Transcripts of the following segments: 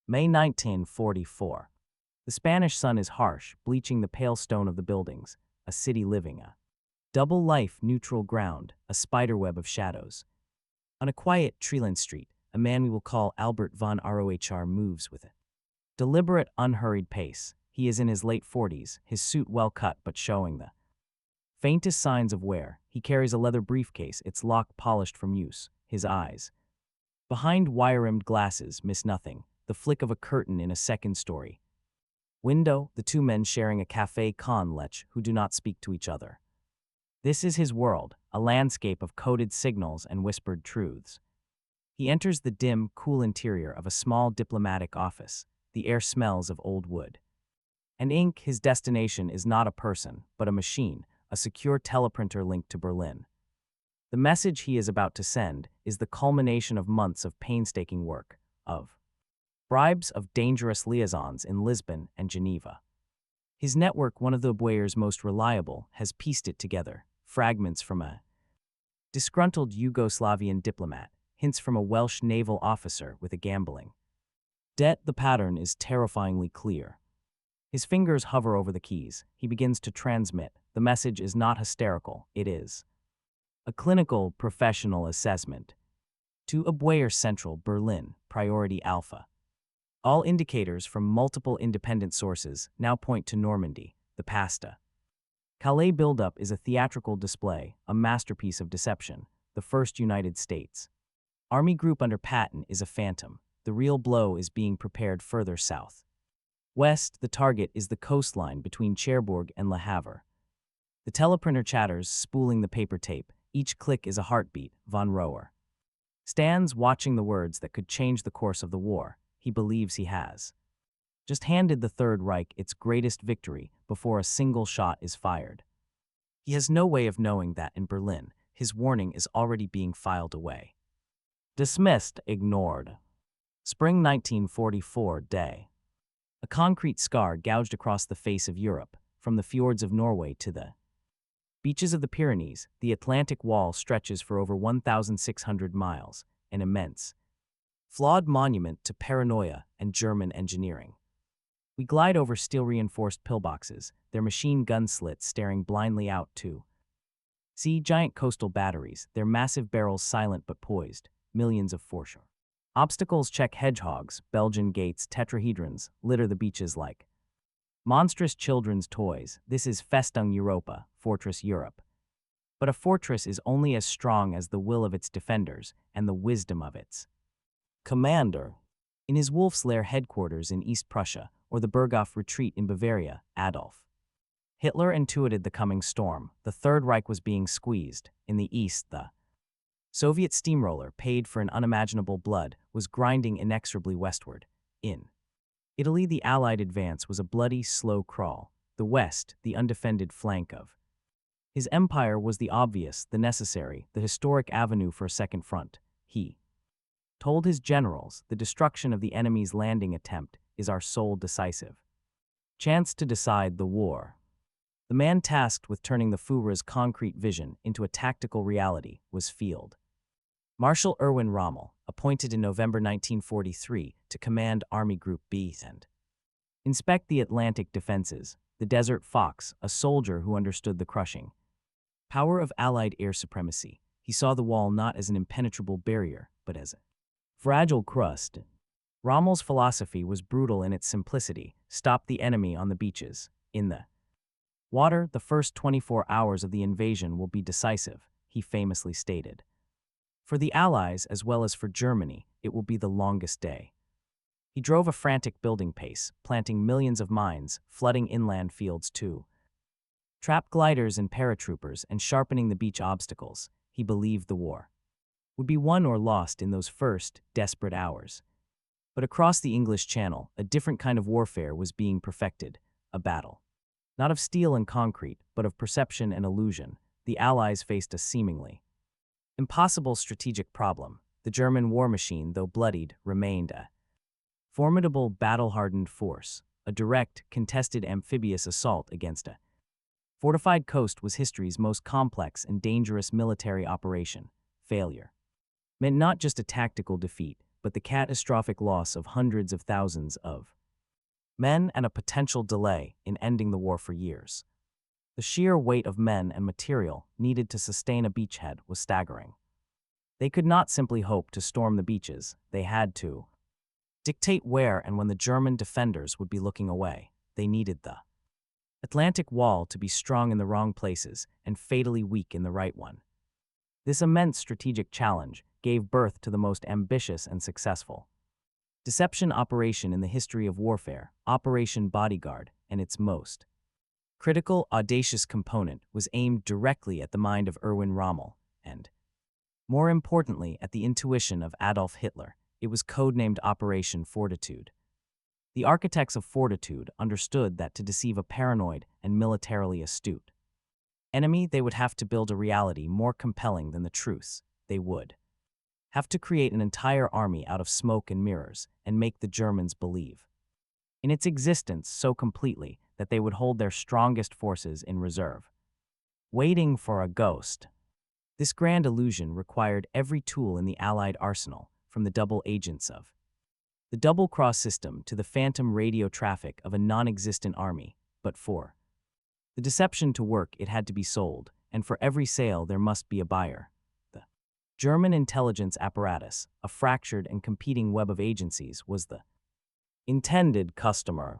May 1944. The Spanish sun is harsh, bleaching the pale stone of the buildings, a city living a double life neutral ground, a spiderweb of shadows. On a quiet, tree-lined street, a man we will call Albert von Rohr moves with a deliberate, unhurried pace. He is in his late 40s, his suit well cut but showing the faintest signs of wear. He carries a leather briefcase, its lock polished from use. His eyes, behind wire-rimmed glasses, miss nothing. The flick of a curtain in a second-story window, the two men sharing a café con leche who do not speak to each other. This is his world, a landscape of coded signals and whispered truths. He enters the dim, cool interior of a small diplomatic office. The air smells of old wood and ink. His destination is not a person, but a machine, a secure teleprinter linked to Berlin. The message he is about to send is the culmination of months of painstaking work, of bribes, of dangerous liaisons in Lisbon and Geneva. His network, one of the Abwehr's most reliable, has pieced it together. Fragments from a disgruntled Yugoslavian diplomat, hints from a Welsh naval officer with a gambling debt. The pattern is terrifyingly clear. His fingers hover over the keys. He begins to transmit. The message is not hysterical. It is a clinical, professional assessment. To Abwehr Central, Berlin, Priority Alpha. All indicators from multiple independent sources now point to Normandy, the pasta. Calais buildup is a theatrical display, a masterpiece of deception, the first United States. Army group under Patton is a phantom. The real blow is being prepared further south. West, the target is the coastline between Cherbourg and Le Havre. The teleprinter chatters, spooling the paper tape. Each click is a heartbeat. Von Rohr stands watching the words that could change the course of the war. He believes he has just handed the Third Reich its greatest victory before a single shot is fired. He has no way of knowing that in Berlin, his warning is already being filed away. Dismissed, ignored. Spring 1944 day. A concrete scar gouged across the face of Europe, from the fjords of Norway to the beaches of the Pyrenees. The Atlantic wall stretches for over 1,600 miles, an immense, flawed monument to paranoia and German engineering. We glide over steel-reinforced pillboxes, their machine gun slits staring blindly out to see giant coastal batteries, their massive barrels silent but poised, millions of foreshore obstacles check hedgehogs, Belgian gates, tetrahedrons, litter the beaches like monstrous children's toys. This is Festung Europa, Fortress Europe. But a fortress is only as strong as the will of its defenders and the wisdom of its commander. In his Wolf's Lair headquarters in East Prussia, or the Berghof retreat in Bavaria, Adolf Hitler intuited the coming storm. The Third Reich was being squeezed. In the east, the Soviet steamroller, paid for an unimaginable blood, was grinding inexorably westward. In Italy, the Allied advance was a bloody, slow crawl. The west, the undefended flank of his empire, was the obvious, the necessary, the historic avenue for a second front. He told his generals, the destruction of the enemy's landing attempt is our sole decisive chance to decide the war. The man tasked with turning the Führer's concrete vision into a tactical reality was Field Marshal Erwin Rommel, appointed in November 1943 to command Army Group B and inspect the Atlantic defenses. The Desert Fox, a soldier who understood the crushing power of Allied air supremacy. He saw the wall not as an impenetrable barrier, but as a fragile crust. Rommel's philosophy was brutal in its simplicity: stop the enemy on the beaches. In the water, the first 24 hours of the invasion will be decisive, he famously stated. For the Allies, as well as for Germany, it will be the longest day. He drove a frantic building pace, planting millions of mines, flooding inland fields too, trap gliders and paratroopers, and sharpening the beach obstacles. He believed the war would be won or lost in those first, desperate hours. But across the English Channel, a different kind of warfare was being perfected, a battle not of steel and concrete, but of perception and illusion. The Allies faced a seemingly impossible strategic problem. The German war machine, though bloodied, remained a formidable battle-hardened force. A direct, contested amphibious assault against a fortified coast was history's most complex and dangerous military operation. Failure meant not just a tactical defeat, but the catastrophic loss of hundreds of thousands of men and a potential delay in ending the war for years. The sheer weight of men and material needed to sustain a beachhead was staggering. They could not simply hope to storm the beaches, they had to dictate where and when the German defenders would be looking away. They needed the Atlantic Wall to be strong in the wrong places and fatally weak in the right one. This immense strategic challenge gave birth to the most ambitious and successful deception operation in the history of warfare, Operation Bodyguard, and its most critical, audacious component was aimed directly at the mind of Erwin Rommel and, more importantly, at the intuition of Adolf Hitler. It was codenamed Operation Fortitude. The architects of Fortitude understood that to deceive a paranoid and militarily astute enemy, they would have to build a reality more compelling than the truths. They would have to create an entire army out of smoke and mirrors and make the Germans believe in its existence so completely that they would hold their strongest forces in reserve, waiting for a ghost. This grand illusion required every tool in the Allied arsenal, from the double agents of the double-cross system to the phantom radio traffic of a non-existent army. But for the deception to work, it had to be sold, and for every sale there must be a buyer. The German intelligence apparatus, a fractured and competing web of agencies, was the intended customer.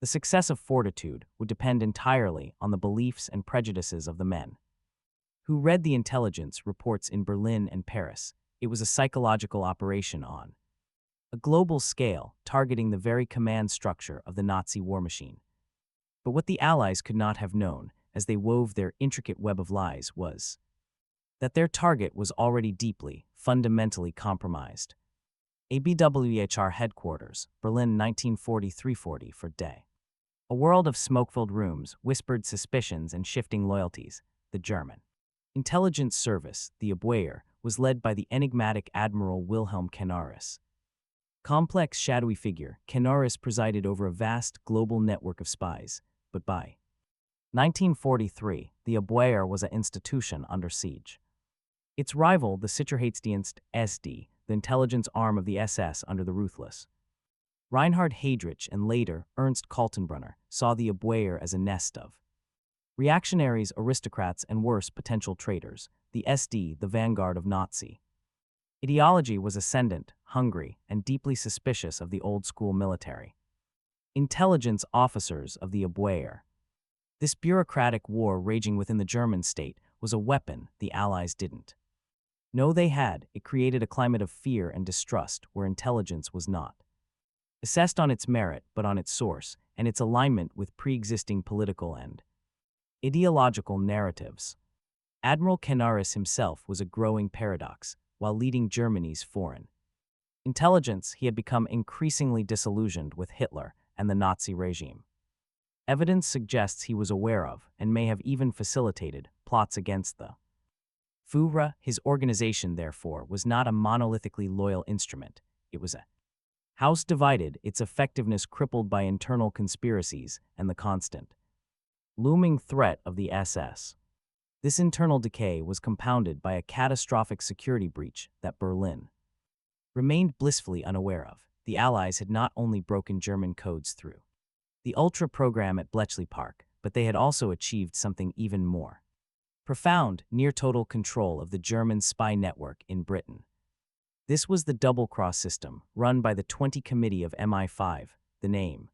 The success of Fortitude would depend entirely on the beliefs and prejudices of the men who read the intelligence reports in Berlin and Paris. It was a psychological operation on a global scale, targeting the very command structure of the Nazi war machine. But what the Allies could not have known, as they wove their intricate web of lies, was that their target was already deeply, fundamentally compromised. ABWHR headquarters, Berlin 1943-40 for day. A world of smoke-filled rooms, whispered suspicions, and shifting loyalties. The German intelligence service, the Abwehr, was led by the enigmatic Admiral Wilhelm Canaris. Complex, shadowy figure, Canaris presided over a vast global network of spies, but by 1943, the Abwehr was an institution under siege. Its rival, the Sicherheitsdienst SD, the intelligence arm of the SS under the ruthless Reinhard Heydrich and later Ernst Kaltenbrunner, saw the Abwehr as a nest of reactionaries, aristocrats, and worse, potential traitors. The SD, the vanguard of Nazi ideology, was ascendant, hungry, and deeply suspicious of the old-school military intelligence officers of the Abwehr. This bureaucratic war raging within the German state was a weapon the Allies didn't know they had. It created a climate of fear and distrust where intelligence was not assessed on its merit but on its source and its alignment with pre-existing political and ideological narratives. Admiral Canaris himself was a growing paradox. While leading Germany's foreign intelligence, he had become increasingly disillusioned with Hitler and the Nazi regime. Evidence suggests he was aware of, and may have even facilitated, plots against the Führer. His organization, therefore, was not a monolithically loyal instrument. It was a house divided, its effectiveness crippled by internal conspiracies and the constant looming threat of the SS. This internal decay was compounded by a catastrophic security breach that Berlin remained blissfully unaware of. The Allies had not only broken German codes through the Ultra program at Bletchley Park, but they had also achieved something even more profound: near-total control of the German spy network in Britain. This was the double-cross system, run by the 20 Committee of MI5. The name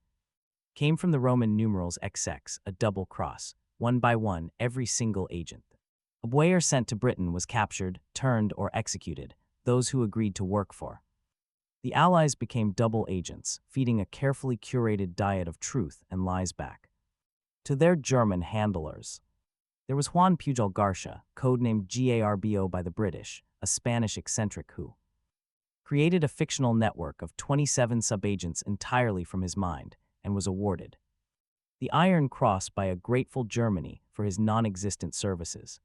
came from the Roman numerals XX, a double cross. One by one, every single agent Abwehr sent to Britain was captured, turned, or executed, those who agreed to work for the Allies became double agents, feeding a carefully curated diet of truth and lies back to their German handlers. There was Juan Pujol Garcia, codenamed Garbo by the British, a Spanish eccentric who created a fictional network of 27 subagents entirely from his mind and was awarded the Iron Cross by a grateful Germany for his non-existent services.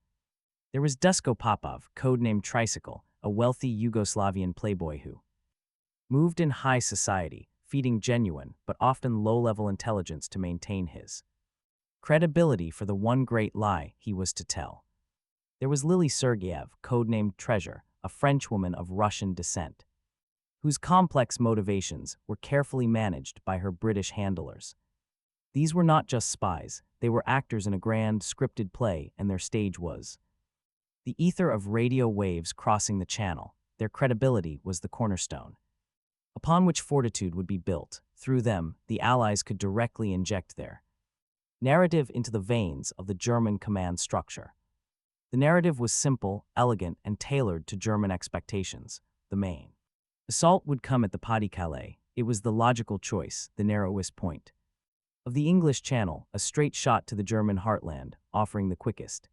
There was Dusko Popov, codenamed Tricycle, a wealthy Yugoslavian playboy who moved in high society, feeding genuine but often low-level intelligence to maintain his credibility for the one great lie he was to tell. There was Lily Sergeyev, codenamed Treasure, a Frenchwoman of Russian descent. whose complex motivations were carefully managed by her British handlers. These were not just spies, they were actors in a grand, scripted play, and their stage was the ether of radio waves crossing the channel. Their credibility was the cornerstone, upon which Fortitude would be built. Through them, the Allies could directly inject their narrative into the veins of the German command structure. The narrative was simple, elegant, and tailored to German expectations. The main assault would come at the Pas de Calais. It was the logical choice, the narrowest point of the English Channel, a straight shot to the German heartland, offering the quickest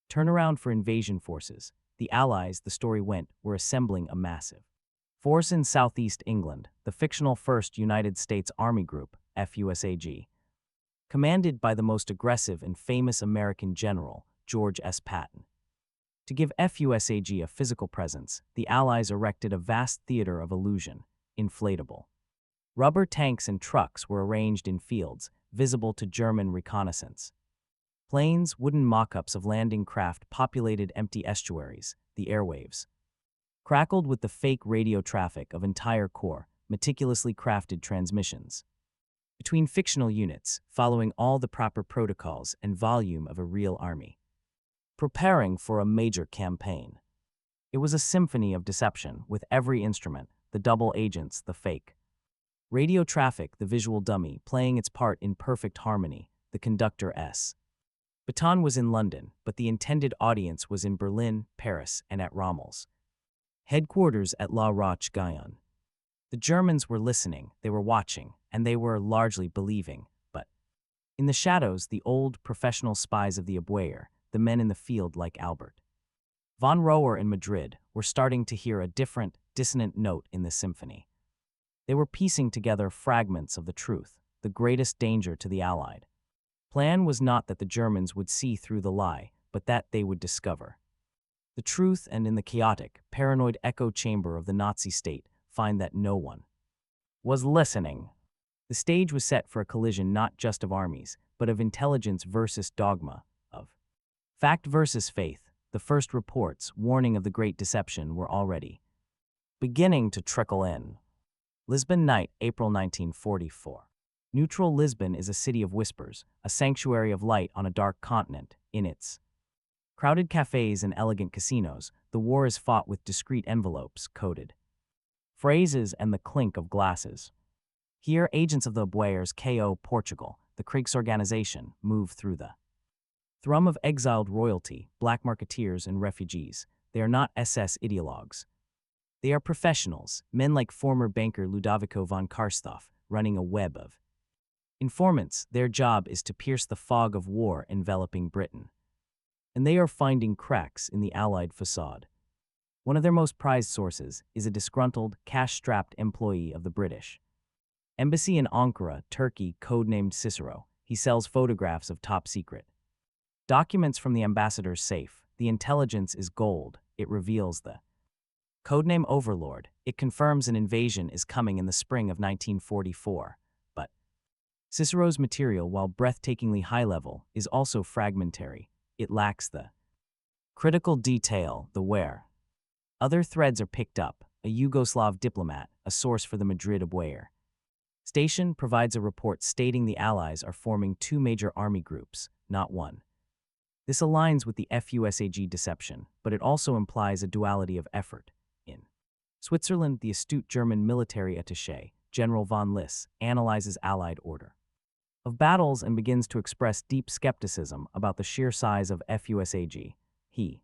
turnaround for invasion forces. The Allies, the story went, were assembling a massive force in southeast England, the fictional 1st United States Army Group, FUSAG, commanded by the most aggressive and famous American general, George S. Patton. To give FUSAG a physical presence, the Allies erected a vast theater of illusion, inflatable rubber tanks and trucks were arranged in fields, visible to German reconnaissance. Planes, wooden mock-ups of landing craft populated empty estuaries, the airwaves crackled with the fake radio traffic of entire corps, meticulously crafted transmissions between fictional units, following all the proper protocols and volume of a real army, preparing for a major campaign. It was a symphony of deception, with every instrument, the double agents, the fake radio traffic, the visual dummy, playing its part in perfect harmony. The conductor's baton was in London, but the intended audience was in Berlin, Paris, and at Rommel's headquarters at La Roche-Guyon. The Germans were listening, they were watching, and they were largely believing, but in the shadows, the old professional spies of the Abwehr, the men in the field like Albert von Rohr in Madrid, were starting to hear a different, dissonant note in the symphony. They were piecing together fragments of the truth. The greatest danger to the Allied plan was not that the Germans would see through the lie, but that they would discover the truth, and in the chaotic, paranoid echo chamber of the Nazi state, find that no one was listening. The stage was set for a collision not just of armies, but of intelligence versus dogma, of fact versus faith. The first reports, warning of the Great Deception, were already beginning to trickle in. Lisbon night, April 1944. Neutral Lisbon is a city of whispers, a sanctuary of light on a dark continent. In its crowded cafes and elegant casinos, the war is fought with discreet envelopes, coded phrases, and the clink of glasses. Here, agents of the Abwehr's KO Portugal, the Kriegsorganisation, move through the thrum of exiled royalty, black marketeers, and refugees. They are not SS ideologues. They are professionals, men like former banker Ludovico von Karstoff, running a web of informants. Their job is to pierce the fog of war enveloping Britain, and they are finding cracks in the Allied facade. One of their most prized sources is a disgruntled, cash-strapped employee of the British Embassy in Ankara, Turkey, codenamed Cicero. He sells photographs of top-secret documents from the ambassador's safe. The intelligence is gold. It reveals the codename Overlord. It confirms an invasion is coming in the spring of 1944. But Cicero's material, while breathtakingly high-level, is also fragmentary. It lacks the critical detail, the where. Other threads are picked up. A Yugoslav diplomat, a source for the Madrid Abwehr station, provides a report stating the Allies are forming two major army groups, not one. This aligns with the FUSAG deception, but it also implies a duality of effort. In Switzerland, the astute German military attaché, General von Liss, analyzes Allied order of battles and begins to express deep skepticism about the sheer size of FUSAG. He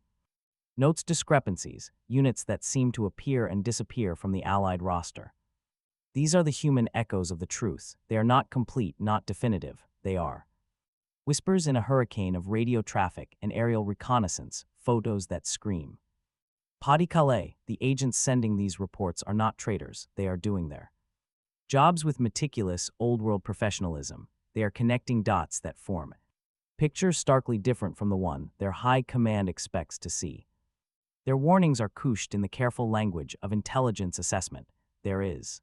notes discrepancies, units that seem to appear and disappear from the Allied roster. These are the human echoes of the truth. They are not complete, not definitive. They are whispers in a hurricane of radio traffic and aerial reconnaissance, photos that scream. Pas de Calais, the agents sending these reports are not traitors. They are doing their jobs with meticulous, old-world professionalism. They are connecting dots that form pictures starkly different from the one their high command expects to see. Their warnings are couched in the careful language of intelligence assessment. There is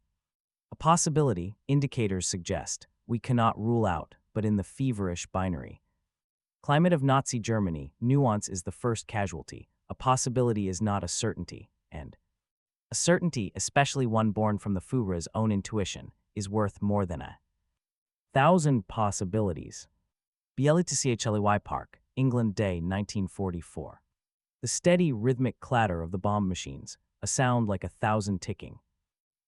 a possibility, indicators suggest. We cannot rule out, but in the feverish binary climate of Nazi Germany, nuance is the first casualty. A possibility is not a certainty, and A certainty, especially one born from the Führer's own intuition, is worth more than 1,000 possibilities. Bielitschley Park, England, day 1944. The steady, rhythmic clatter of the bomb machines, a sound like 1,000 ticking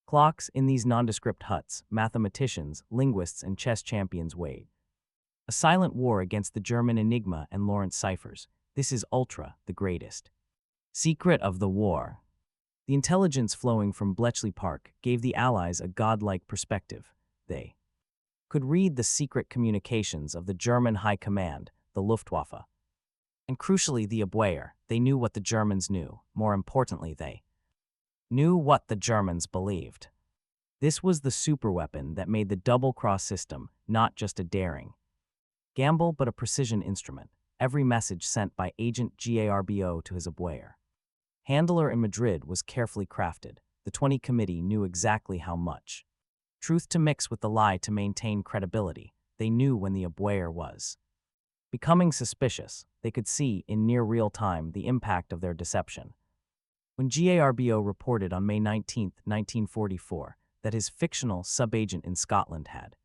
clocks in these nondescript huts, mathematicians, linguists, and chess champions wait. A silent war against the German enigma and Lorentz ciphers. This is ultra, the greatest secret of the war. The intelligence flowing from Bletchley Park gave the Allies a godlike perspective. They could read the secret communications of the German High Command, the Luftwaffe. And crucially, the Abwehr. They knew what the Germans knew. More importantly, they knew what the Germans believed. This was the superweapon that made the double-cross system not just a daring gamble but a precision instrument. Every message sent by Agent Garbo to his Abwehr handler in Madrid was carefully crafted. The 20 Committee knew exactly how much truth to mix with the lie to maintain credibility. They knew when the Abwehr was becoming suspicious. They could see, in near real time, the impact of their deception. When Garbo reported on May 19, 1944, that his fictional sub-agent in Scotland had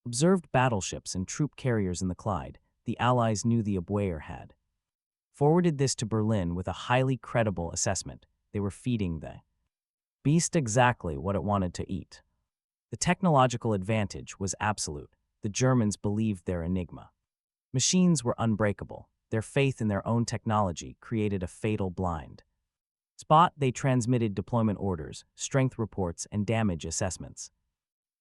observed battleships and troop carriers in the Clyde, the Allies knew the Abwehr had forwarded this to Berlin with a highly credible assessment. They were feeding the beast exactly what it wanted to eat. The technological advantage was absolute. The Germans believed their enigma machines were unbreakable. Their faith in their own technology created a fatal blind spot. They transmitted deployment orders, strength reports, and damage assessments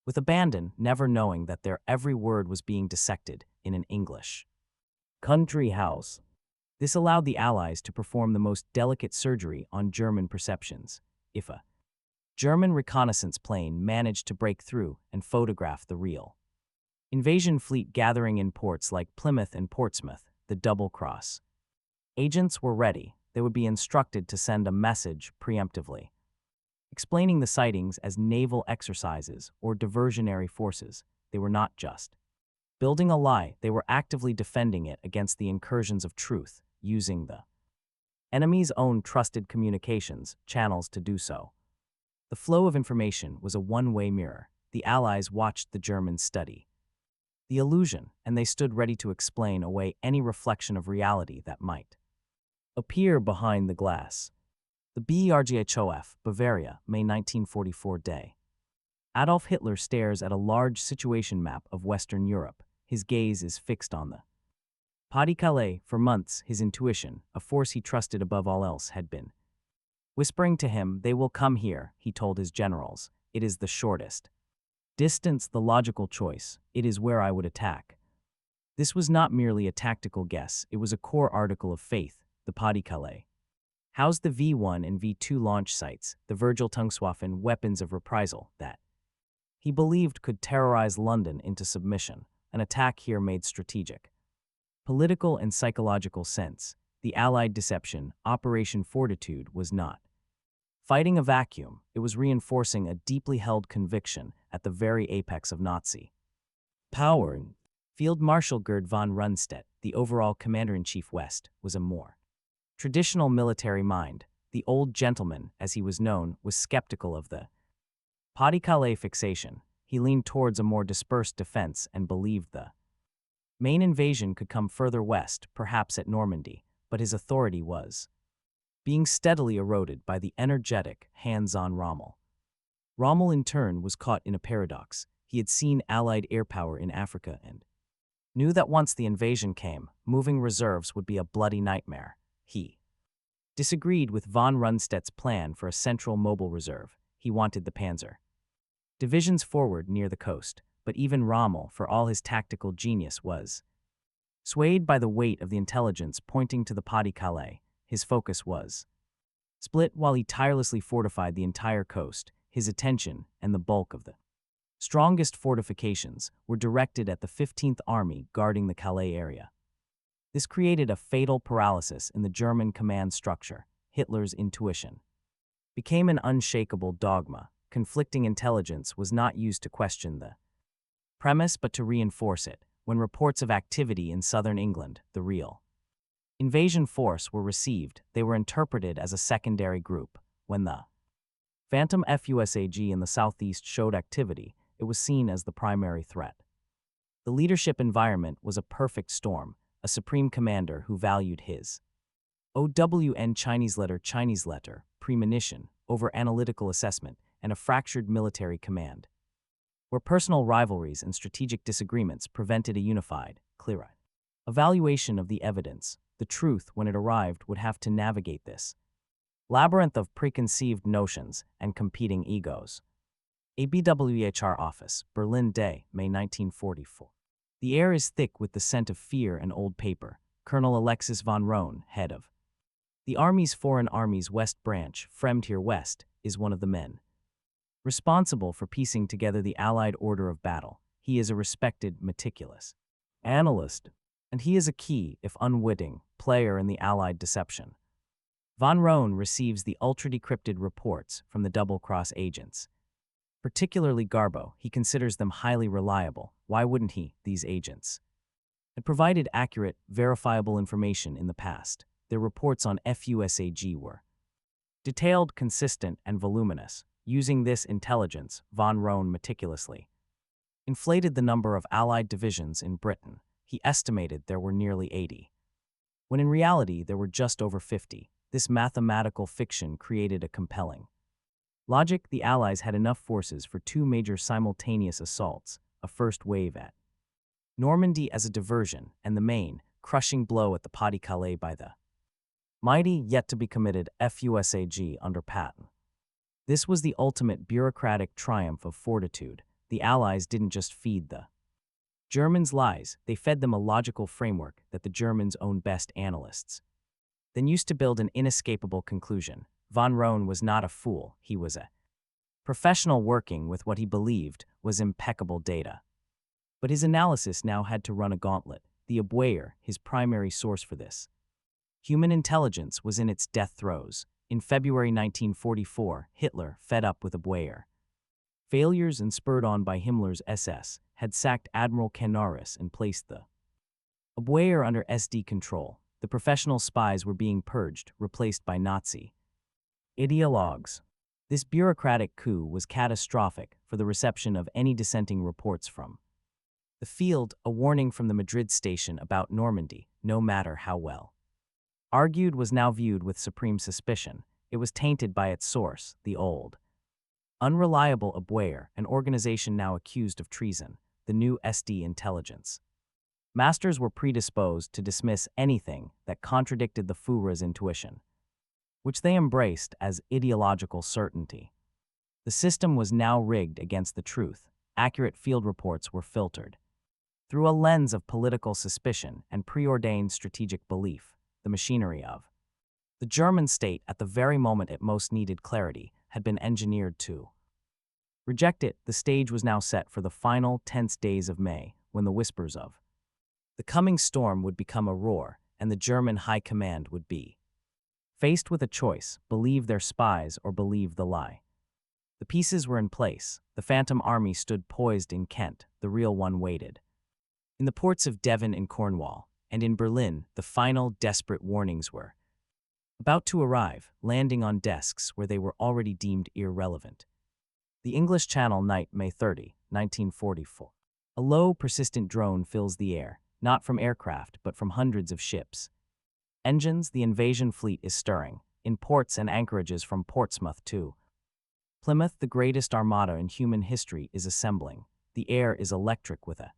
with abandon, never knowing that their every word was being dissected in an English country house. This allowed the Allies to perform the most delicate surgery on German perceptions. If a German reconnaissance plane managed to break through and photograph the real invasion fleet gathering in ports like Plymouth and Portsmouth, the double cross agents were ready. They would be instructed to send a message preemptively, explaining the sightings as naval exercises or diversionary forces. They were not just building a lie, they were actively defending it against the incursions of truth, using the enemy's own trusted communications channels to do so. The flow of information was a one-way mirror. The Allies watched the Germans study the illusion, and they stood ready to explain away any reflection of reality that might appear behind the glass. The BRGHOF, Bavaria, May 1944 day. Adolf Hitler stares at a large situation map of Western Europe. His gaze is fixed on the Pas-de-Calais. For months, his intuition, a force he trusted above all else, had been whispering to him, "They will come here," he told his generals. "It is the shortest distance, the logical choice. It is where I would attack." This was not merely a tactical guess, it was a core article of faith. The Pas-de-Calais housed the V-1 and V-2 launch sites, the Vergeltungswaffen, weapons of reprisal, that he believed could terrorize London into submission. An attack here made strategic, political, and psychological sense. The Allied deception, Operation Fortitude, was not fighting a vacuum. It was reinforcing a deeply held conviction at the very apex of Nazi power. Field Marshal Gerd von Rundstedt, the overall commander-in-chief West, was a more traditional military mind. The old gentleman, as he was known, was skeptical of the Pas-de-Calais fixation. He leaned towards a more dispersed defense and believed the main invasion could come further west, perhaps at Normandy, but his authority was being steadily eroded by the energetic, hands-on Rommel. Rommel, in turn, was caught in a paradox. He had seen Allied air power in Africa and knew that once the invasion came, moving reserves would be a bloody nightmare. He disagreed with von Rundstedt's plan for a central mobile reserve. He wanted the Panzer divisions forward near the coast, but even Rommel, for all his tactical genius, was swayed by the weight of the intelligence pointing to the Pas-de-Calais. His focus was split. While he tirelessly fortified the entire coast, his attention and the bulk of the strongest fortifications were directed at the 15th Army guarding the Calais area. This created a fatal paralysis in the German command structure. Hitler's intuition became an unshakable dogma. Conflicting intelligence was not used to question the premise but to reinforce it. When reports of activity in southern England, the real invasion force, were received, they were interpreted as a secondary group. When the Phantom FUSAG in the southeast showed activity. It was seen as the primary threat. The leadership environment was a perfect storm, a supreme commander who valued his OWN Chinese letter, premonition, over analytical assessment, and a fractured military command, where personal rivalries and strategic disagreements prevented a unified, clear evaluation of the evidence. The truth, when it arrived, would have to navigate this labyrinth of preconceived notions and competing egos. ABWHR Office, Berlin Day, May 1944. The air is thick with the scent of fear and old paper. Colonel Alexis von Rohn, head of the Army's Foreign Armies West branch, Fremdheer West, is one of the men responsible for piecing together the Allied order of battle. He is a respected, meticulous analyst, and he is a key, if unwitting, player in the Allied deception. Von Rohn receives the ultra-decrypted reports from the double-cross agents. Particularly Garbo, he considers them highly reliable. Why wouldn't he? These agents had provided accurate, verifiable information in the past. Their reports on FUSAG were detailed, consistent, and voluminous. Using this intelligence, von Rohn meticulously inflated the number of Allied divisions in Britain. He estimated there were nearly 80, when in reality there were just over 50. This mathematical fiction created a compelling logic. The Allies had enough forces for two major simultaneous assaults, a first wave at Normandy as a diversion, and the main, crushing blow at the Pas-de-Calais by the mighty, yet-to-be committed FUSAG under Patton. This was the ultimate bureaucratic triumph of fortitude. The Allies didn't just feed the Germans lies, they fed them a logical framework that the Germans' own best analysts then used to build an inescapable conclusion. Von Rohn was not a fool, he was a professional working with what he believed was impeccable data. But his analysis now had to run a gauntlet. The Abwehr, his primary source for this human intelligence, was in its death throes. In February 1944, Hitler, fed up with Abwehr failures and spurred on by Himmler's SS, had sacked Admiral Canaris and placed the Abwehr under SD control. The professional spies were being purged, replaced by Nazi ideologues. This bureaucratic coup was catastrophic for the reception of any dissenting reports from the field, a warning from the Madrid station about Normandy, no matter how well argued, was now viewed with supreme suspicion. It was tainted by its source, the old, unreliable Abwehr, an organization now accused of treason, the new SD intelligence. Masters were predisposed to dismiss anything that contradicted the Führer's intuition, which they embraced as ideological certainty. The system was now rigged against the truth. Accurate field reports were filtered through a lens of political suspicion and preordained strategic belief. The machinery of the German state, at the very moment it most needed clarity, had been engineered to reject it. The stage was now set for the final tense days of May, when the whispers of the coming storm would become a roar, and the German high command would be faced with a choice: believe their spies or believe the lie. The pieces were in place. The phantom army stood poised in Kent. The real one waited in the ports of Devon and Cornwall, and in Berlin the final desperate warnings were about to arrive, landing on desks where they were already deemed irrelevant. The English Channel, night, May 30, 1944. A low, persistent drone fills the air, not from aircraft but from hundreds of ships. Engines, the invasion fleet is stirring, in ports and anchorages from Portsmouth to Plymouth. The greatest armada in human history is assembling. The air is electric with a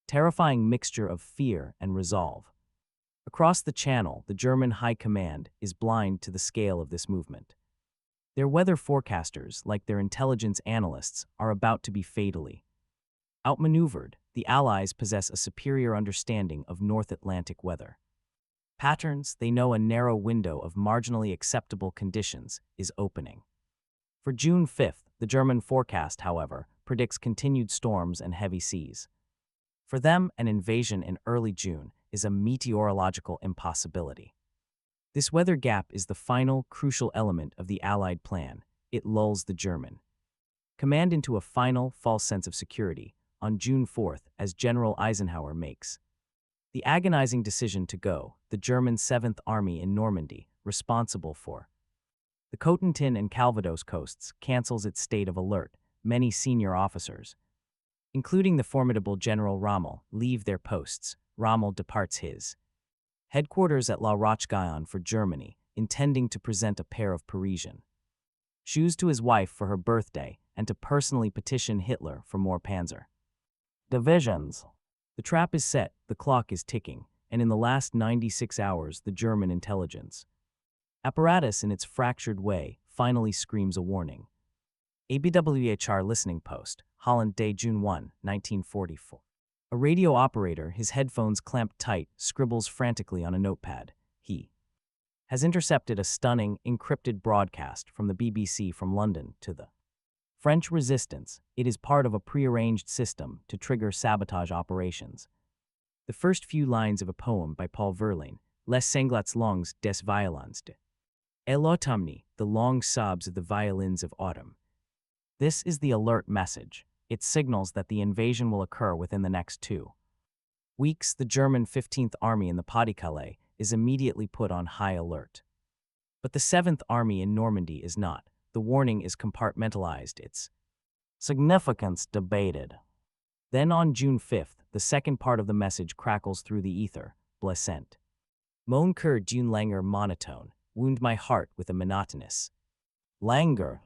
terrifying mixture of fear and resolve. Across the Channel, the German High Command is blind to the scale of this movement. Their weather forecasters, like their intelligence analysts, are about to be fatally outmaneuvered. The Allies possess a superior understanding of North Atlantic weather patterns. They know a narrow window of marginally acceptable conditions is opening. For June 5th, the German forecast, however, predicts continued storms and heavy seas. For them, an invasion in early June is a meteorological impossibility. This weather gap is the final, crucial element of the Allied plan. It lulls the German command into a final, false sense of security. On June 4th, as General Eisenhower makes the agonizing decision to go, the German 7th Army in Normandy, responsible for The Cotentin and Calvados coasts cancels its state of alert. Many senior officers, including the formidable General Rommel, leave their posts. Rommel departs his headquarters at La Roche-Guyon for Germany, intending to present a pair of Parisian shoes to his wife for her birthday and to personally petition Hitler for more panzer divisions. The trap is set, the clock is ticking, and in the last 96 hours the German intelligence apparatus in its fractured way finally screams a warning. ABWHR listening post, Holland Day, June 1, 1944. A radio operator, his headphones clamped tight, scribbles frantically on a notepad. He has intercepted a stunning, encrypted broadcast from the BBC from London to the French resistance. It is part of a prearranged system to trigger sabotage operations. The first few lines of a poem by Paul Verlaine, Les sanglants longs des violons de l'automne, the long sobs of the violins of autumn. This is the alert message. It signals that the invasion will occur within the next 2 weeks. The German 15th Army in the Pas-de-Calais is immediately put on high alert. But the 7th Army in Normandy is not. The warning is compartmentalized, its significance debated. Then on June 5th, the second part of the message crackles through the ether. Blessent. Mon cœur d'une langueur monotone, wound my heart with a monotonous languor.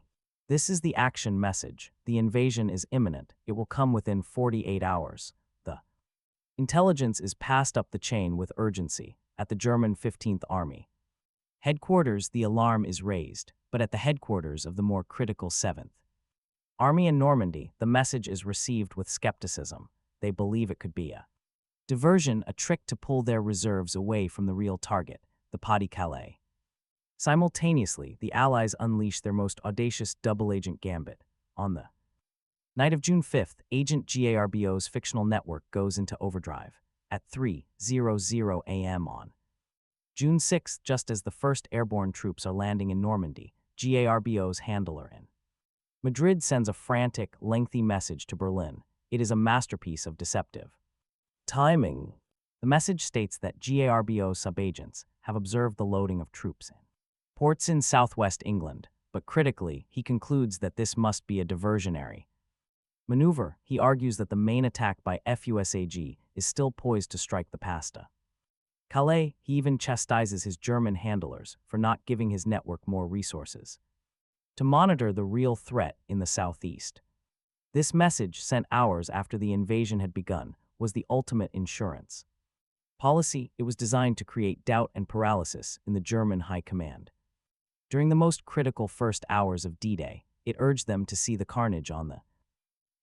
This is the action message. The invasion is imminent. It will come within 48 hours. The intelligence is passed up the chain with urgency. At the German 15th Army headquarters, the alarm is raised, but at the headquarters of the more critical 7th Army in Normandy, the message is received with skepticism. They believe it could be a diversion, a trick to pull their reserves away from the real target, the Pas-de-Calais. Simultaneously, the Allies unleash their most audacious double-agent gambit. On the night of June 5th, Agent Garbo's fictional network goes into overdrive. At 3:00 a.m. on June 6th, just as the first airborne troops are landing in Normandy, Garbo's handler in Madrid sends a frantic, lengthy message to Berlin. It is a masterpiece of deceptive timing. The message states that Garbo subagents have observed the loading of troops in ports in southwest England, but critically, he concludes that this must be a diversionary maneuver. He argues that the main attack by FUSAG is still poised to strike the Pas-de-Calais. He even chastises his German handlers for not giving his network more resources to monitor the real threat in the southeast. This message, sent hours after the invasion had begun, was the ultimate insurance policy. It was designed to create doubt and paralysis in the German high command. During the most critical first hours of D-Day, it urged them to see the carnage on the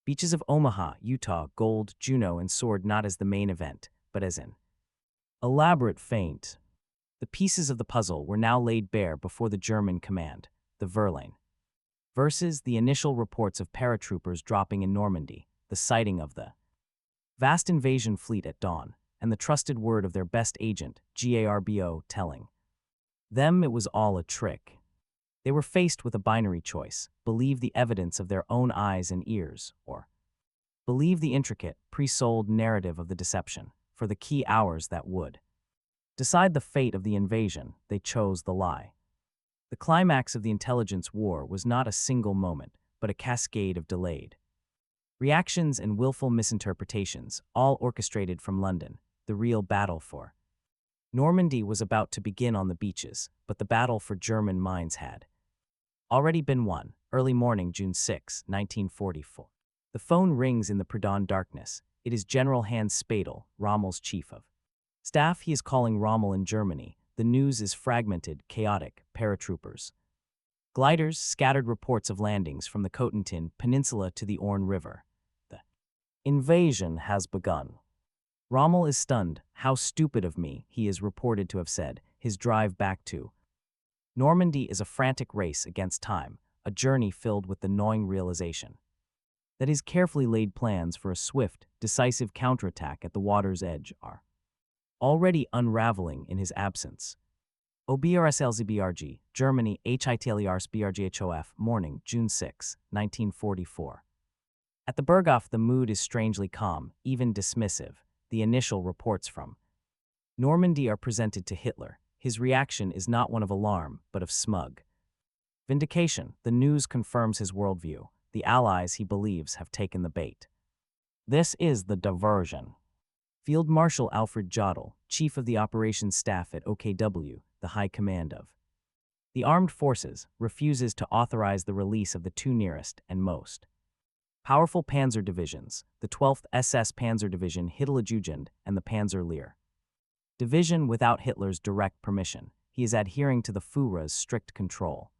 beaches of Omaha, Utah, Gold, Juno, and Sword not as the main event, but as an elaborate feint. The pieces of the puzzle were now laid bare before the German command. The Verlaine versus the initial reports of paratroopers dropping in Normandy, the sighting of the vast invasion fleet at dawn, and the trusted word of their best agent, Garbo, telling them it was all a trick. They were faced with a binary choice: believe the evidence of their own eyes and ears, or believe the intricate, pre-sold narrative of the deception. For the key hours that would decide the fate of the invasion, they chose the lie. The climax of the intelligence war was not a single moment, but a cascade of delayed reactions and willful misinterpretations, all orchestrated from London. The real battle for Normandy was about to begin on the beaches, but the battle for German minds had already been won. Early morning, June 6, 1944. The phone rings in the pre-dawn darkness. It is General Hans Spadel, Rommel's chief of staff. He is calling Rommel in Germany. The news is fragmented, chaotic. Paratroopers, gliders, scattered reports of landings from the Cotentin Peninsula to the Orne River. The invasion has begun. Rommel is stunned. How stupid of me, he is reported to have said. His drive back to Normandy is a frantic race against time, a journey filled with the gnawing realization that his carefully laid plans for a swift, decisive counterattack at the water's edge are already unraveling in his absence. OBRSLZBRG, Germany, HITLERSBRGHOF, morning, June 6, 1944. At the Berghof, the mood is strangely calm, even dismissive. The initial reports from Normandy are presented to Hitler. His reaction is not one of alarm, but of smug Vindication. The news confirms his worldview. The allies, he believes, have taken the bait. This is the diversion. Field Marshal Alfred Jodl, chief of the operations staff at OKW, the high command of the armed forces, refuses to authorize the release of the two nearest and most powerful panzer divisions, the 12th SS Panzer Division Hitlerjugend and the Panzer Lehr Division without Hitler's direct permission. He is adhering to the Führer's strict control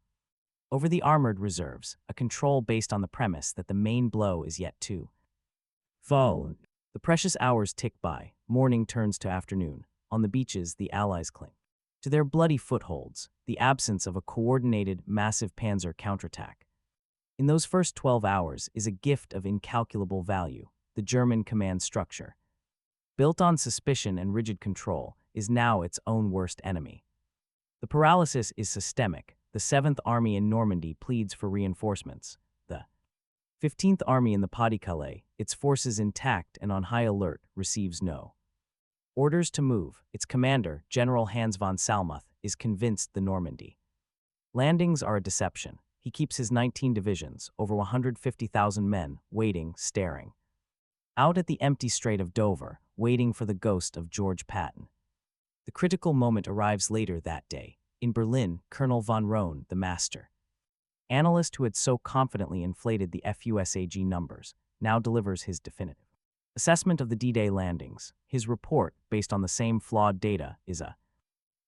over the armored reserves, a control based on the premise that the main blow is yet to fall. The precious hours tick by, morning turns to afternoon. On the beaches, the Allies cling to their bloody footholds, the absence of a coordinated, massive panzer counterattack. In those first 12 hours is a gift of incalculable value. The German command structure, built on suspicion and rigid control, is now its own worst enemy. The paralysis is systemic. The 7th Army in Normandy pleads for reinforcements. The 15th Army in the Pas-de-Calais, its forces intact and on high alert, receives no orders to move. Its commander, General Hans von Salmuth, is convinced the Normandy landings are a deception. He keeps his 19 divisions, over 150,000 men, waiting, staring out at the empty Strait of Dover, waiting for the ghost of George Patton. The critical moment arrives later that day. In Berlin, Colonel von Rohn, the master analyst who had so confidently inflated the FUSAG numbers, now delivers his definitive assessment of the D-Day landings. His report, based on the same flawed data, is a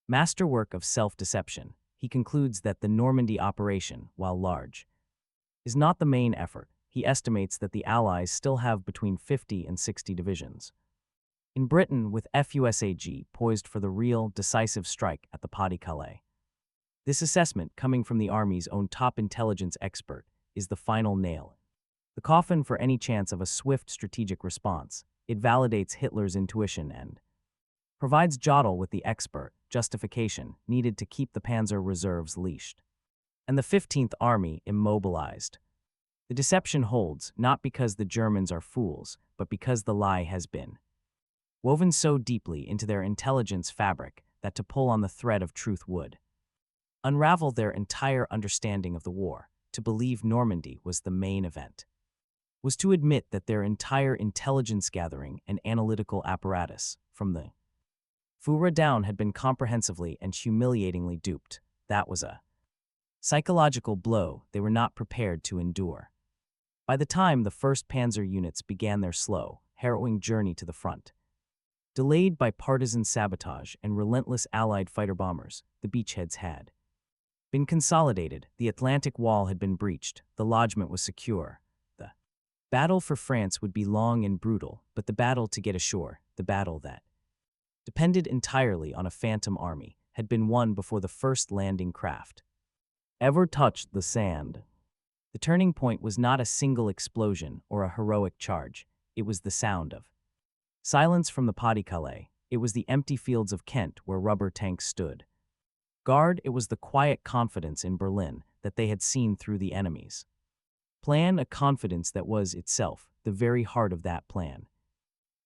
masterwork of self-deception. He concludes that the Normandy operation, while large, is not the main effort. He estimates that the Allies still have between 50 and 60 divisions. In Britain, with FUSAG poised for the real, decisive strike at the Pas-de-Calais. This assessment, coming from the Army's own top intelligence expert, is the final nail. The coffin for any chance of a swift strategic response. It validates Hitler's intuition and provides Jodl with the expert justification needed to keep the panzer reserves leashed and the 15th Army immobilized. The deception holds not because the Germans are fools, but because the lie has been woven so deeply into their intelligence fabric that to pull on the thread of truth would unravel their entire understanding of the war. To believe Normandy was the main event was to admit that their entire intelligence gathering and analytical apparatus, from the Führer down, had been comprehensively and humiliatingly duped. That was a psychological blow they were not prepared to endure. By the time the 1st Panzer units began their slow, harrowing journey to the front, delayed by partisan sabotage and relentless Allied fighter-bombers, the beachheads had been consolidated, the Atlantic Wall had been breached, the lodgment was secure. The battle for France would be long and brutal, but the battle to get ashore, the battle that depended entirely on a phantom army, had been won before the first landing craft ever touched the sand. The turning point was not a single explosion or a heroic charge. It was the sound of silence from the Pas-de-Calais. It was the empty fields of Kent where rubber tanks stood guard. It was the quiet confidence in Berlin that they had seen through the enemy's plan, a confidence that was itself the very heart of that plan.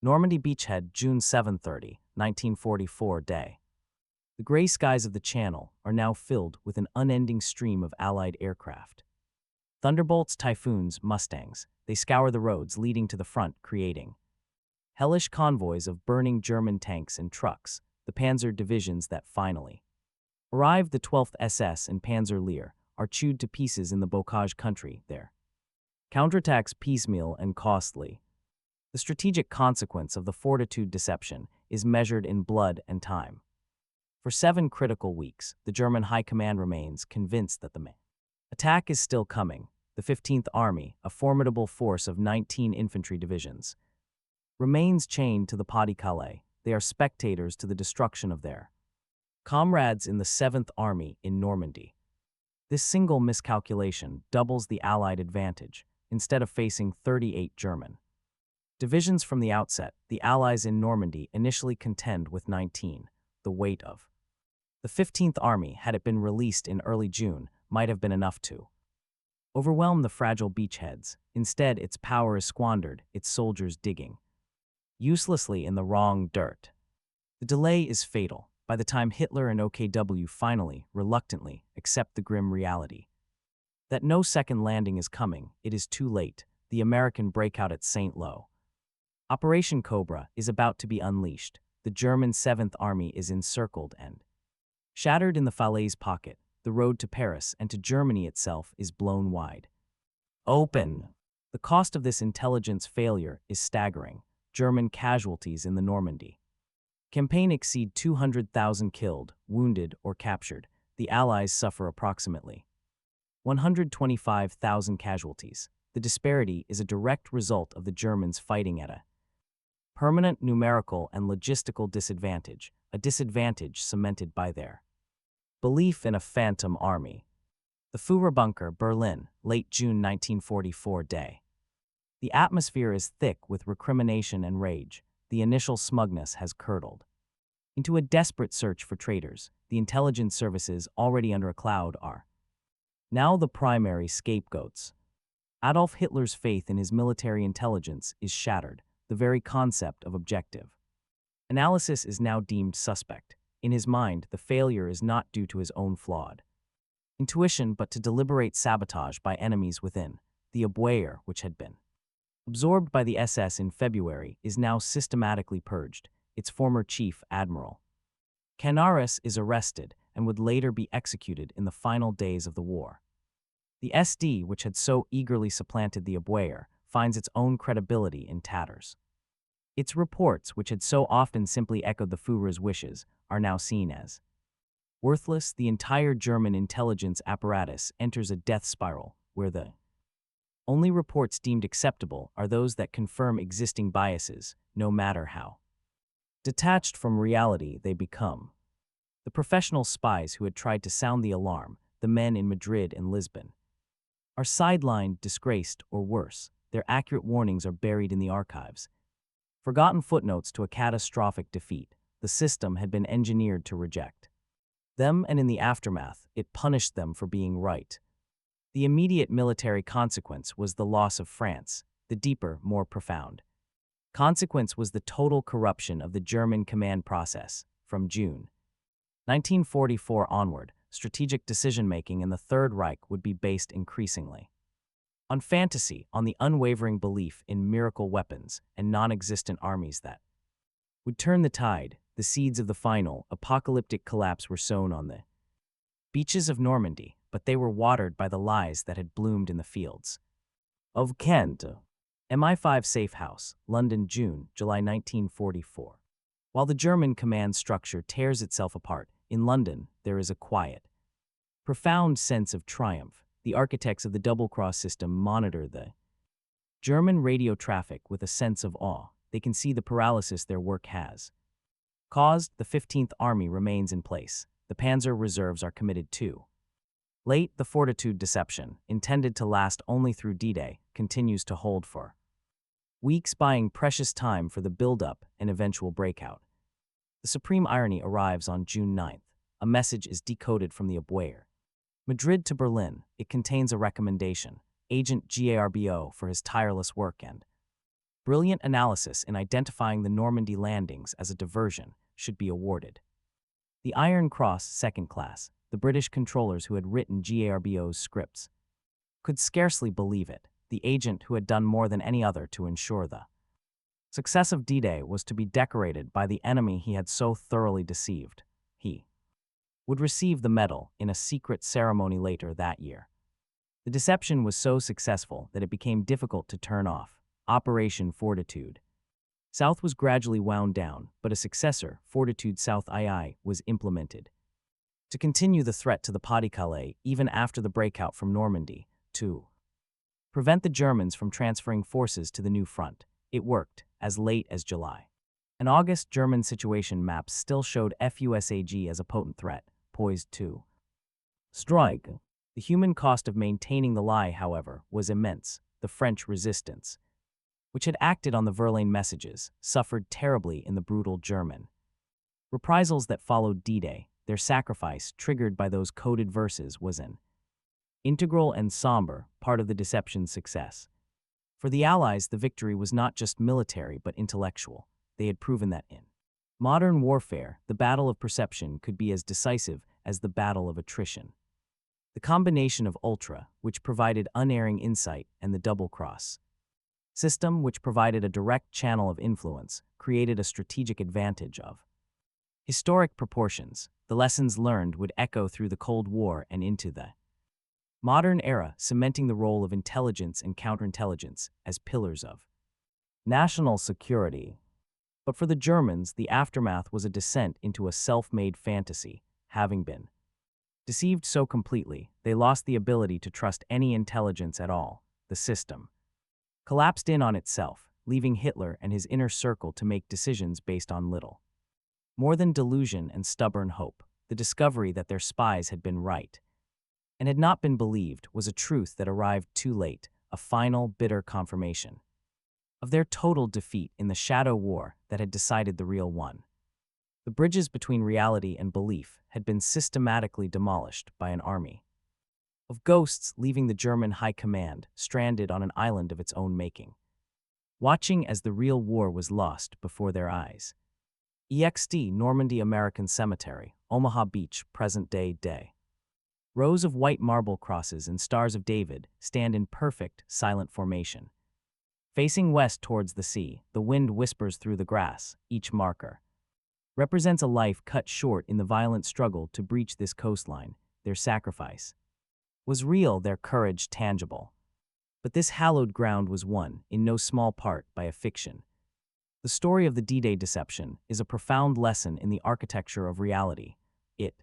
Normandy beachhead, June 7:30, 1944 day. The gray skies of the Channel are now filled with an unending stream of Allied aircraft. Thunderbolts, Typhoons, Mustangs, they scour the roads leading to the front, creating hellish convoys of burning German tanks and trucks, the panzer divisions that finally arrived. The 12th SS and Panzer Lehr are chewed to pieces in the Bocage country, their counterattacks piecemeal and costly. The strategic consequence of the Fortitude deception is measured in blood and time. For 7 critical weeks, the German high command remains convinced that the attack is still coming. The 15th Army, a formidable force of 19 infantry divisions, remains chained to the Pas-de-Calais. They are spectators to the destruction of their comrades in the 7th Army in Normandy. This single miscalculation doubles the Allied advantage. Instead of facing 38 German divisions from the outset, the Allies in Normandy initially contend with 19. The weight of the 15th Army, had it been released in early June, might have been enough to overwhelm the fragile beachheads. Instead, its power is squandered, its soldiers digging uselessly in the wrong dirt. The delay is fatal. By the time Hitler and OKW finally, reluctantly, accept the grim reality, That no second landing is coming, it is too late. The American breakout at St. Lo. Operation Cobra is about to be unleashed. The German 7th Army is encircled and shattered in the Falaise pocket. The road to Paris and to Germany itself is blown wide open. The cost of this intelligence failure is staggering. German casualties in the Normandy campaign exceed 200,000 killed, wounded, or captured. The Allies suffer approximately 125,000 casualties. The disparity is a direct result of the Germans fighting at a permanent numerical and logistical disadvantage, a disadvantage cemented by their belief in a phantom army. The Führer Bunker, Berlin, late June 1944 day. The atmosphere is thick with recrimination and rage. The initial smugness has curdled into a desperate search for traitors. The intelligence services, already under a cloud, are now the primary scapegoats. Adolf Hitler's faith in his military intelligence is shattered. The very concept of objective analysis is now deemed suspect. In his mind, the failure is not due to his own flawed intuition but to deliberate sabotage by enemies within. The Abwehr, which had been absorbed by the SS in February, is now systematically purged. Its former chief, Admiral Canaris, is arrested and would later be executed in the final days of the war. The SD, which had so eagerly supplanted the Abwehr, finds its own credibility in tatters. Its reports, which had so often simply echoed the Führer's wishes, are now seen as worthless. The entire German intelligence apparatus enters a death spiral, where the only reports deemed acceptable are those that confirm existing biases, no matter how detached from reality they become. The professional spies who had tried to sound the alarm, the men in Madrid and Lisbon, are sidelined, disgraced, or worse. Their accurate warnings are buried in the archives. Forgotten footnotes to a catastrophic defeat. The system had been engineered to reject them, and in the aftermath, it punished them for being right. The immediate military consequence was the loss of France. The deeper, more profound consequence was the total corruption of the German command process. From June 1944 onward, strategic decision-making in the Third Reich would be based increasingly on fantasy, on the unwavering belief in miracle weapons and non-existent armies that would turn the tide. The seeds of the final, apocalyptic collapse were sown on the beaches of Normandy, but they were watered by the lies that had bloomed in the fields of Kent. MI5 Safe House, London, July 1944. While the German command structure tears itself apart, in London there is a quiet, profound sense of triumph. The architects of the double-cross system monitor the German radio traffic with a sense of awe. They can see the paralysis their work has caused. The 15th Army remains in place. The Panzer Reserves are committed too. Late, the Fortitude deception, intended to last only through D-Day, continues to hold for weeks, buying precious time for the build-up and eventual breakout. The supreme irony arrives on June 9th. A message is decoded from the Abwehr. Madrid to Berlin. It contains a recommendation. Agent Garbo, for his tireless work and brilliant analysis in identifying the Normandy landings as a diversion, should be awarded the Iron Cross, second class. The British controllers who had written Garbo's scripts could scarcely believe it. The agent who had done more than any other to ensure the success of D-Day was to be decorated by the enemy he had so thoroughly deceived. He would receive the medal in a secret ceremony later that year. The deception was so successful that it became difficult to turn off. Operation Fortitude South was gradually wound down, but a successor, Fortitude South II, was implemented to continue the threat to the Pas-de-Calais even after the breakout from Normandy, to prevent the Germans from transferring forces to the new front. It worked, as late as July. An August German situation map still showed FUSAG as a potent threat, poised to strike. The human cost of maintaining the lie, however, was immense. The French resistance, which had acted on the Verlaine messages, suffered terribly in the brutal German reprisals that followed D-Day. Their sacrifice, triggered by those coded verses, was an integral and somber part of the deception's success. For the Allies, the victory was not just military but intellectual. They had proven that in modern warfare, the battle of perception could be as decisive as the battle of attrition. The combination of Ultra, which provided unerring insight, and the double cross system, which provided a direct channel of influence, created a strategic advantage of historic proportions. The lessons learned would echo through the Cold War and into the modern era, cementing the role of intelligence and counterintelligence as pillars of national security. But for the Germans, the aftermath was a descent into a self-made fantasy. Having been deceived so completely, they lost the ability to trust any intelligence at all. The system collapsed in on itself, leaving Hitler and his inner circle to make decisions based on little more than delusion and stubborn hope. The discovery that their spies had been right and had not been believed was a truth that arrived too late, a final, bitter confirmation of their total defeat in the shadow war that had decided the real one. The bridges between reality and belief had been systematically demolished by an army of ghosts, leaving the German high command stranded on an island of its own making, watching as the real war was lost before their eyes. EXT Normandy American Cemetery, Omaha Beach, present-day day. Rows of white marble crosses and stars of David stand in perfect, silent formation. Facing west towards the sea, the wind whispers through the grass. Each marker represents a life cut short in the violent struggle to breach this coastline. Their sacrifice was real, their courage tangible. But this hallowed ground was won, in no small part, by a fiction. The story of the D-Day deception is a profound lesson in the architecture of reality. It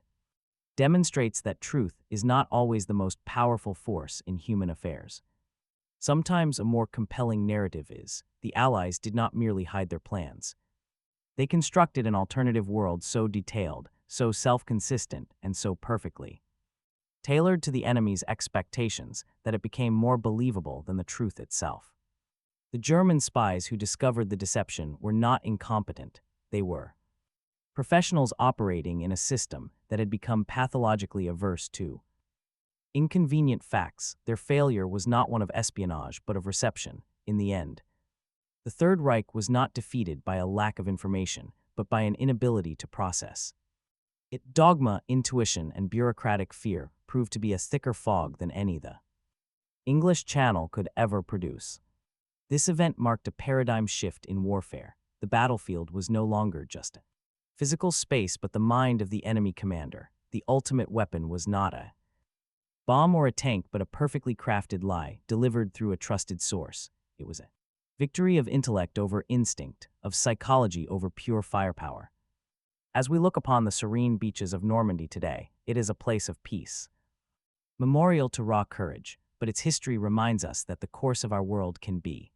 demonstrates that truth is not always the most powerful force in human affairs. Sometimes a more compelling narrative is. The Allies did not merely hide their plans. They constructed an alternative world so detailed, so self-consistent, and so perfectly tailored to the enemy's expectations that it became more believable than the truth itself. The German spies who discovered the deception were not incompetent. They were professionals operating in a system that had become pathologically averse to inconvenient facts. Their failure was not one of espionage but of reception. In the end, the Third Reich was not defeated by a lack of information, but by an inability to process it. Dogma, intuition, and bureaucratic fear proved to be a thicker fog than any the English Channel could ever produce. This event marked a paradigm shift in warfare. The battlefield was no longer just a physical space but the mind of the enemy commander. The ultimate weapon was not a bomb or a tank but a perfectly crafted lie delivered through a trusted source. It was a victory of intellect over instinct, of psychology over pure firepower. As we look upon the serene beaches of Normandy today, it is a place of peace, memorial to raw courage, but its history reminds us that the course of our world can be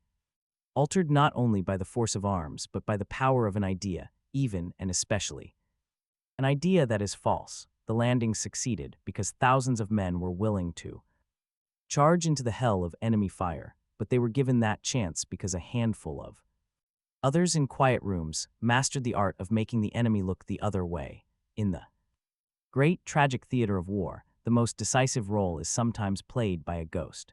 altered not only by the force of arms but by the power of an idea, even and especially an idea that is false. The landing succeeded because thousands of men were willing to charge into the hell of enemy fire, but they were given that chance because a handful of others in quiet rooms mastered the art of making the enemy look the other way. In the great tragic theater of war, the most decisive role is sometimes played by a ghost.